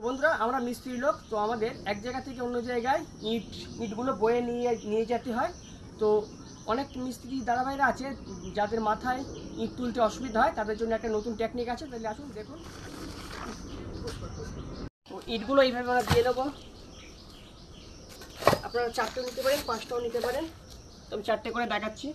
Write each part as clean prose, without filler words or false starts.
বন্ধুরা, আমরা মিস্ত্রি লোক, তো আমাদের এক জায়গা থেকে অন্য জায়গায় ইটগুলো বয়ে নিয়ে যেতে হয়। তো অনেক মিস্ত্রি দাদাভাইরা আছে যাদের মাথায় ইট তুলতে অসুবিধা হয়, তাদের জন্য একটা নতুন টেকনিক আছে। তাহলে আসুন দেখুন। তো ইটগুলো এইভাবে আমরা দিয়ে দেবো। আপনারা 4টেও নিতে পারেন, 5টাও নিতে পারেন। তো আমি 4টে করে দেখাচ্ছি।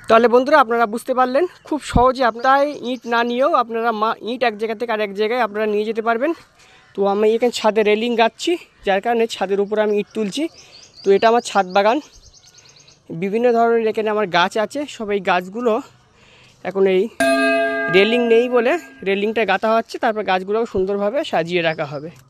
তাহলে বন্ধুরা, আপনারা বুঝতে পারলেন খুব সহজে আপনারা ইট না নিয়েও আপনারা ইট এক জায়গা থেকে আরেক জায়গায় আপনারা নিয়ে যেতে পারবেন। তো আমি এখানে ছাদে রেলিং গাচ্ছি, যার কারণে ছাদের উপরে আমি ইট তুলছি। তো এটা আমার ছাদ বাগান, বিভিন্ন ধরনের এখানে আমার গাছ আছে। সব এই গাছগুলো এখন এই রেলিং নেই বলে রেলিংটা গাঁথা হচ্ছে, তারপর গাছগুলোকে সুন্দরভাবে সাজিয়ে রাখা হবে।